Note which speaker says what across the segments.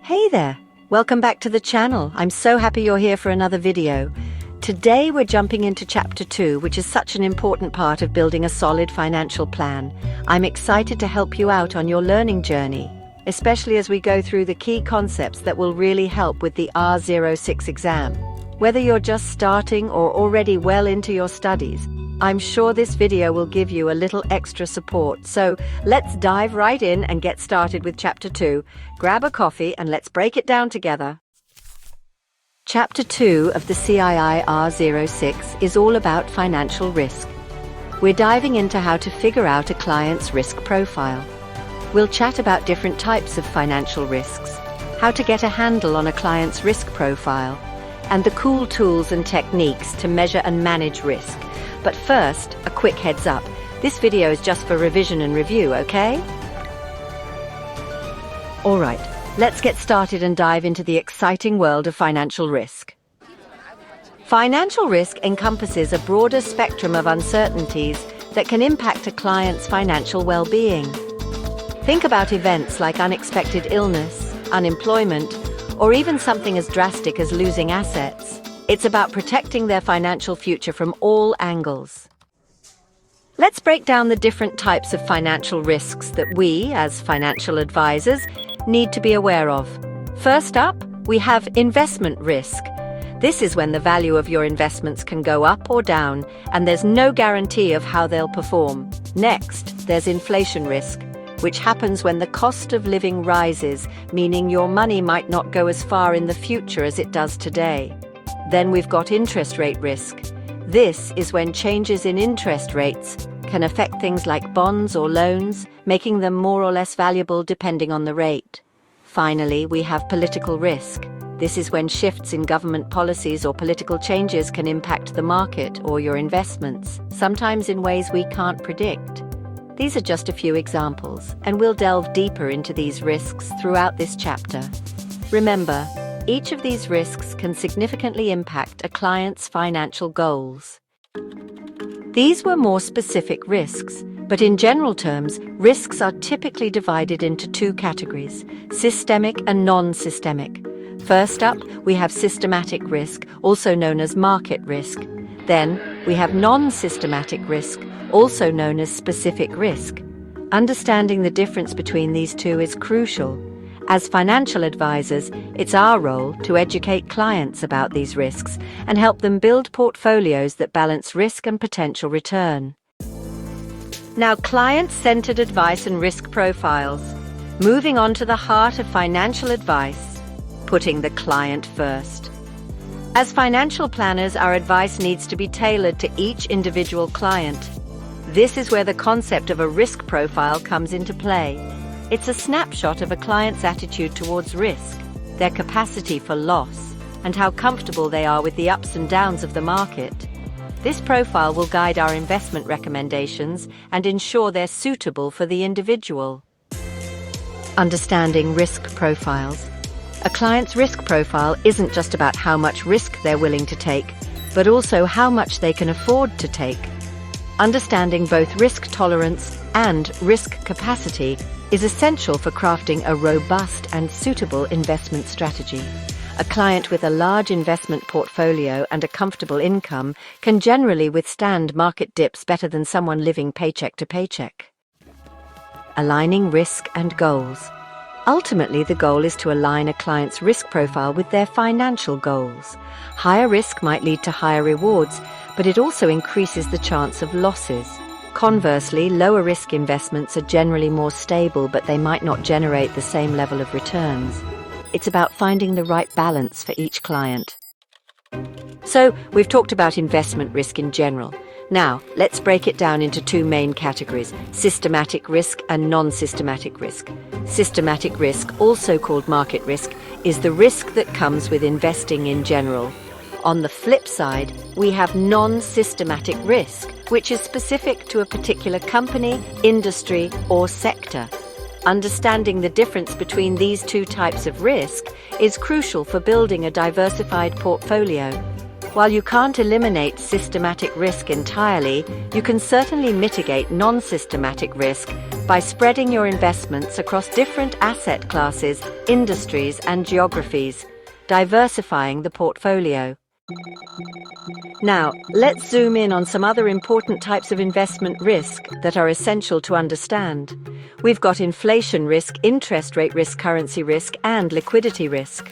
Speaker 1: Hey there! Welcome back to the channel. I'm so happy you're here for another video. Today we're jumping into Chapter 2, which is such an important part of building a solid financial plan. I'm excited to help you out on your learning journey, especially as we go through the key concepts that will really help with the R06 exam. Whether you're just starting or already well into your studies, I'm sure this video will give you a little extra support. So let's dive right in and get started with Chapter 2. Grab a coffee and let's break it down together. Chapter 2 of the Cii R06 is all about financial risk. We're diving into how to figure out a client's risk profile. We'll chat about different types of financial risks, how to get a handle on a client's risk profile, and the cool tools and techniques to measure and manage risk. But first, a quick heads up. This video is just for revision and review, okay? Alright, let's get started and dive into the exciting world of financial risk. Financial risk encompasses a broader spectrum of uncertainties that can impact a client's financial well-being. Think about events like unexpected illness, unemployment, or even something as drastic as losing assets. It's about protecting their financial future from all angles. Let's break down the different types of financial risks that we, as financial advisors, need to be aware of. First up, we have investment risk. This is when the value of your investments can go up or down, and there's no guarantee of how they'll perform. Next, there's inflation risk, which happens when the cost of living rises, meaning your money might not go as far in the future as it does today. Then we've got interest rate risk. This is when changes in interest rates can affect things like bonds or loans, making them more or less valuable depending on the rate. Finally, we have political risk. This is when shifts in government policies or political changes can impact the market or your investments, sometimes in ways we can't predict. These are just a few examples, and we'll delve deeper into these risks throughout this chapter. Remember, each of these risks can significantly impact a client's financial goals. These were more specific risks, but in general terms, risks are typically divided into two categories: systemic and non-systemic. First up, we have systematic risk, also known as market risk. Then, we have non-systematic risk, also known as specific risk. Understanding the difference between these two is crucial. As financial advisors, it's our role to educate clients about these risks and help them build portfolios that balance risk and potential return. Now, client-centered advice and risk profiles. Moving on to the heart of financial advice, putting the client first. As financial planners, our advice needs to be tailored to each individual client. This is where the concept of a risk profile comes into play. It's a snapshot of a client's attitude towards risk, their capacity for loss, and how comfortable they are with the ups and downs of the market. This profile will guide our investment recommendations and ensure they're suitable for the individual. Understanding risk profiles. A client's risk profile isn't just about how much risk they're willing to take, but also how much they can afford to take. Understanding both risk tolerance and risk capacity is essential for crafting a robust and suitable investment strategy. A client with a large investment portfolio and a comfortable income can generally withstand market dips better than someone living paycheck to paycheck. Aligning risk and goals. Ultimately, the goal is to align a client's risk profile with their financial goals. Higher risk might lead to higher rewards, but it also increases the chance of losses. Conversely, lower risk investments are generally more stable, but they might not generate the same level of returns. It's about finding the right balance for each client. So, we've talked about investment risk in general. Now, let's break it down into two main categories: systematic risk and non-systematic risk. Systematic risk, also called market risk, is the risk that comes with investing in general. On the flip side, we have non-systematic risk, which is specific to a particular company, industry, or sector. Understanding the difference between these two types of risk is crucial for building a diversified portfolio. While you can't eliminate systematic risk entirely, you can certainly mitigate non-systematic risk by spreading your investments across different asset classes, industries, and geographies, diversifying the portfolio. Now, let's zoom in on some other important types of investment risk that are essential to understand. We've got inflation risk, interest rate risk, currency risk, and liquidity risk.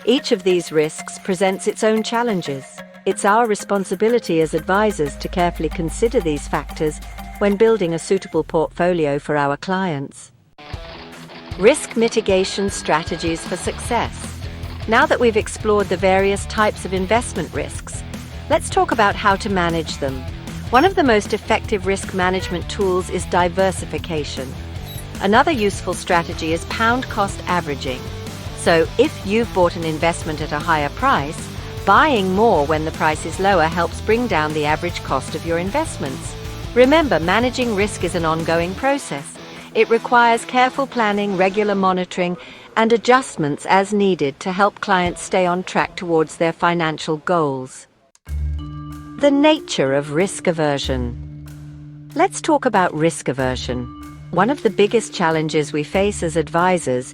Speaker 1: Each of these risks presents its own challenges. It's our responsibility as advisors to carefully consider these factors when building a suitable portfolio for our clients. Risk mitigation strategies for success. Now that we've explored the various types of investment risks, let's talk about how to manage them. One of the most effective risk management tools is diversification. Another useful strategy is pound cost averaging. So if you've bought an investment at a higher price, buying more when the price is lower helps bring down the average cost of your investments. Remember, managing risk is an ongoing process. It requires careful planning, regular monitoring, and adjustments as needed to help clients stay on track towards their financial goals. The nature of risk aversion. Let's talk about risk aversion. One of the biggest challenges we face as advisors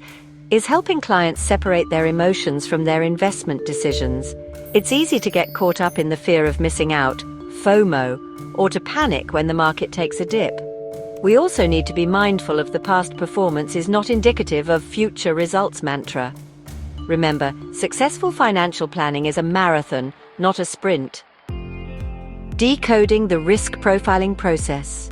Speaker 1: is helping clients separate their emotions from their investment decisions. It's easy to get caught up in the fear of missing out, FOMO, or to panic when the market takes a dip. We also need to be mindful of the past performance is not indicative of future results mantra. Remember, successful financial planning is a marathon, not a sprint. Decoding the risk profiling process.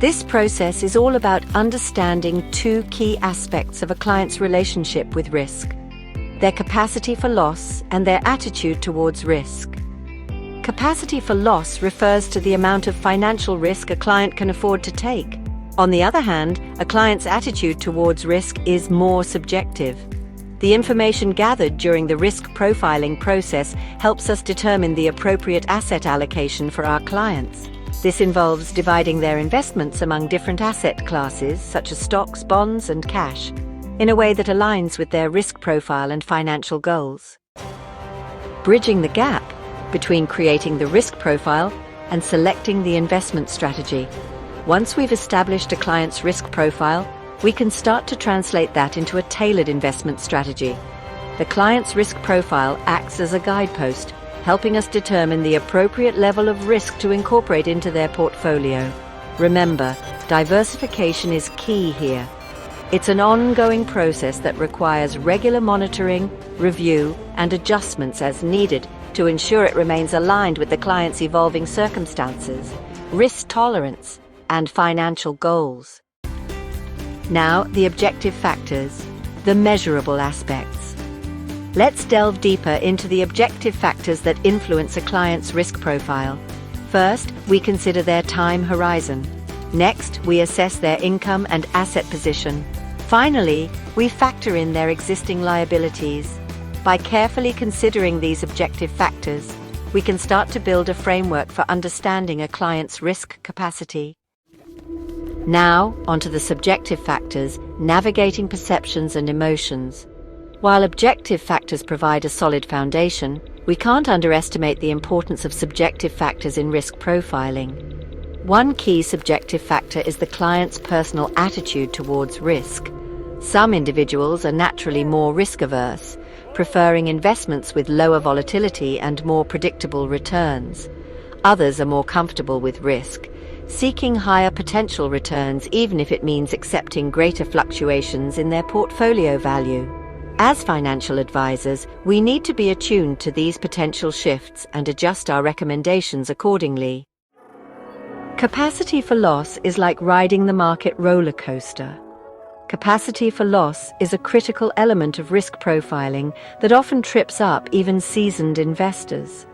Speaker 1: This process is all about understanding two key aspects of a client's relationship with risk: their capacity for loss and their attitude towards risk. Capacity for loss refers to the amount of financial risk a client can afford to take. On the other hand, a client's attitude towards risk is more subjective. The information gathered during the risk profiling process helps us determine the appropriate asset allocation for our clients. This involves dividing their investments among different asset classes, such as stocks, bonds, and cash, in a way that aligns with their risk profile and financial goals. Bridging the gap between creating the risk profile and selecting the investment strategy. Once we've established a client's risk profile, we can start to translate that into a tailored investment strategy. The client's risk profile acts as a guidepost, helping us determine the appropriate level of risk to incorporate into their portfolio. Remember, diversification is key here. It's an ongoing process that requires regular monitoring, review, and adjustments as needed to ensure it remains aligned with the client's evolving circumstances, risk tolerance, and financial goals. Now, the objective factors, the measurable aspects. Let's delve deeper into the objective factors that influence a client's risk profile. First, we consider their time horizon. Next, we assess their income and asset position. Finally, we factor in their existing liabilities. By carefully considering these objective factors, we can start to build a framework for understanding a client's risk capacity. Now, onto the subjective factors, navigating perceptions and emotions. While objective factors provide a solid foundation, we can't underestimate the importance of subjective factors in risk profiling. One key subjective factor is the client's personal attitude towards risk. Some individuals are naturally more risk-averse, preferring investments with lower volatility and more predictable returns. Others are more comfortable with risk, seeking higher potential returns even if it means accepting greater fluctuations in their portfolio value. As financial advisors, we need to be attuned to these potential shifts and adjust our recommendations accordingly. Capacity for loss is like riding the market roller coaster. Capacity for loss is a critical element of risk profiling that often trips up even seasoned investors.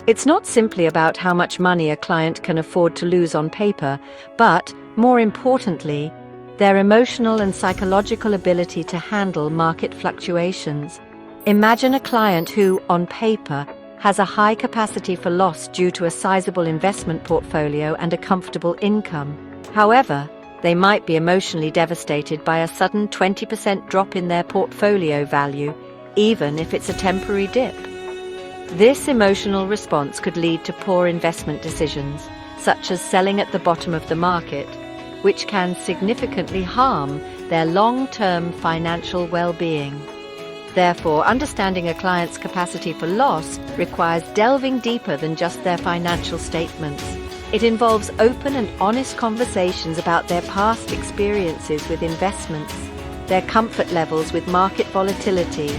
Speaker 1: It's not simply about how much money a client can afford to lose on paper, but, more importantly, their emotional and psychological ability to handle market fluctuations. Imagine a client who, on paper, has a high capacity for loss due to a sizable investment portfolio and a comfortable income. However, they might be emotionally devastated by a sudden 20% drop in their portfolio value, even if it's a temporary dip. This emotional response could lead to poor investment decisions, such as selling at the bottom of the market, which can significantly harm their long-term financial well-being. Therefore, understanding a client's capacity for loss requires delving deeper than just their financial statements. It involves open and honest conversations about their past experiences with investments, their comfort levels with market volatility,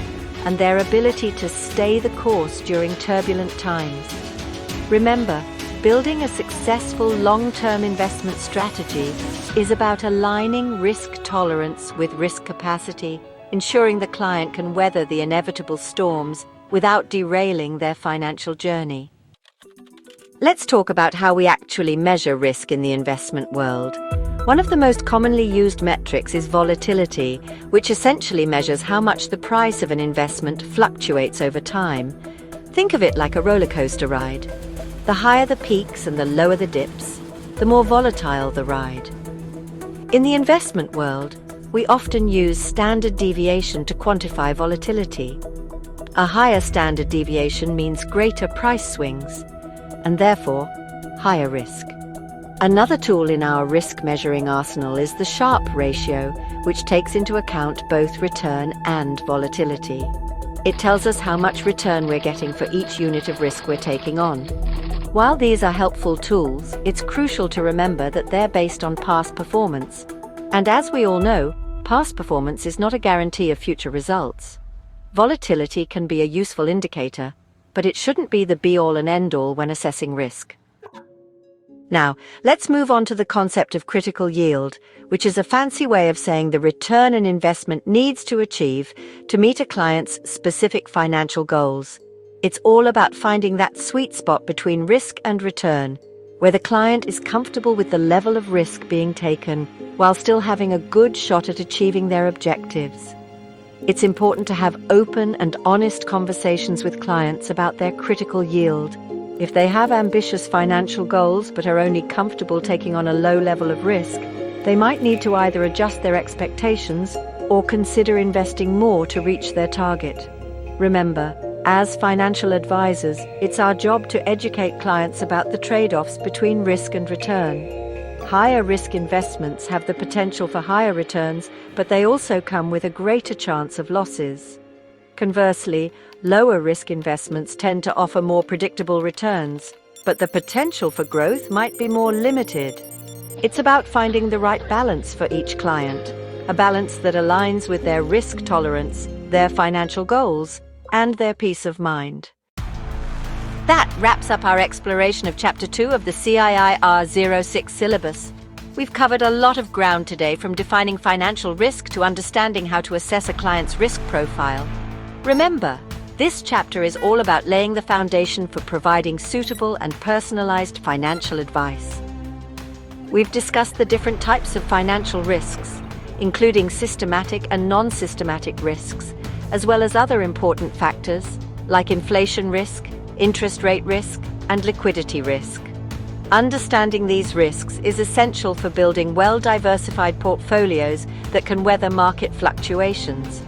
Speaker 1: and their ability to stay the course during turbulent times. Remember, building a successful long-term investment strategy is about aligning risk tolerance with risk capacity, ensuring the client can weather the inevitable storms without derailing their financial journey. Let's talk about how we actually measure risk in the investment world. One of the most commonly used metrics is volatility, which essentially measures how much the price of an investment fluctuates over time. Think of it like a roller coaster ride. The higher the peaks and the lower the dips, the more volatile the ride. In the investment world, we often use standard deviation to quantify volatility. A higher standard deviation means greater price swings, and therefore higher risk. Another tool in our risk measuring arsenal is the Sharpe ratio, which takes into account both return and volatility. It tells us how much return we're getting for each unit of risk we're taking on. While these are helpful tools, it's crucial to remember that they're based on past performance. And as we all know, past performance is not a guarantee of future results. Volatility can be a useful indicator, but it shouldn't be the be-all and end-all when assessing risk. Now, let's move on to the concept of critical yield, which is a fancy way of saying the return an investment needs to achieve to meet a client's specific financial goals. It's all about finding that sweet spot between risk and return, where the client is comfortable with the level of risk being taken while still having a good shot at achieving their objectives. It's important to have open and honest conversations with clients about their critical yield. If they have ambitious financial goals but are only comfortable taking on a low level of risk, they might need to either adjust their expectations or consider investing more to reach their target. Remember, as financial advisors, it's our job to educate clients about the trade-offs between risk and return. Higher risk investments have the potential for higher returns, but they also come with a greater chance of losses. Conversely, lower risk investments tend to offer more predictable returns, but the potential for growth might be more limited. It's about finding the right balance for each client, a balance that aligns with their risk tolerance, their financial goals, and their peace of mind. That wraps up our exploration of Chapter 2 of the Cii R06 syllabus. We've covered a lot of ground today, from defining financial risk to understanding how to assess a client's risk profile. Remember, this chapter is all about laying the foundation for providing suitable and personalized financial advice. We've discussed the different types of financial risks, including systematic and non-systematic risks, as well as other important factors like inflation risk, interest rate risk, and liquidity risk. Understanding these risks is essential for building well-diversified portfolios that can weather market fluctuations.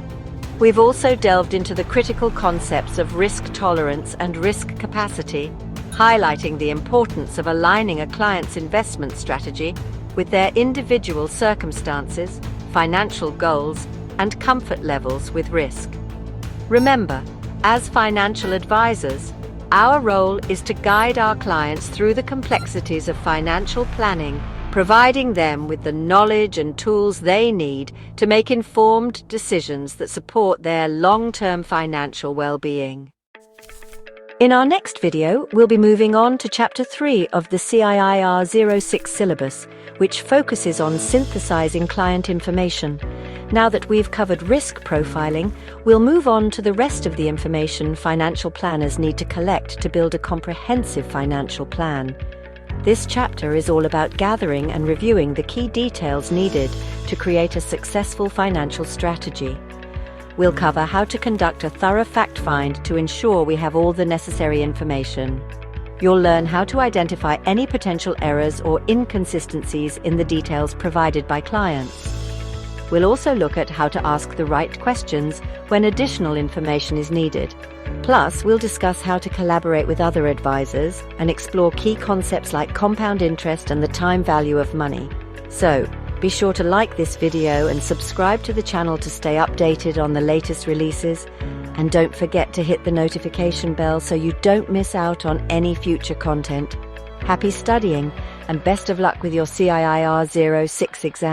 Speaker 1: We've also delved into the critical concepts of risk tolerance and risk capacity, highlighting the importance of aligning a client's investment strategy with their individual circumstances, financial goals, and comfort levels with risk. Remember, as financial advisors, our role is to guide our clients through the complexities of financial planning, providing them with the knowledge and tools they need to make informed decisions that support their long-term financial well-being. In our next video, we'll be moving on to Chapter 3 of the Cii R06 syllabus, which focuses on synthesizing client information. Now that we've covered risk profiling, we'll move on to the rest of the information financial planners need to collect to build a comprehensive financial plan. This chapter is all about gathering and reviewing the key details needed to create a successful financial strategy. We'll cover how to conduct a thorough fact-find to ensure we have all the necessary information. You'll learn how to identify any potential errors or inconsistencies in the details provided by clients. We'll also look at how to ask the right questions when additional information is needed. Plus, we'll discuss how to collaborate with other advisors and explore key concepts like compound interest and the time value of money. So, be sure to like this video and subscribe to the channel to stay updated on the latest releases. And don't forget to hit the notification bell so you don't miss out on any future content. Happy studying and best of luck with your Cii R06 exam.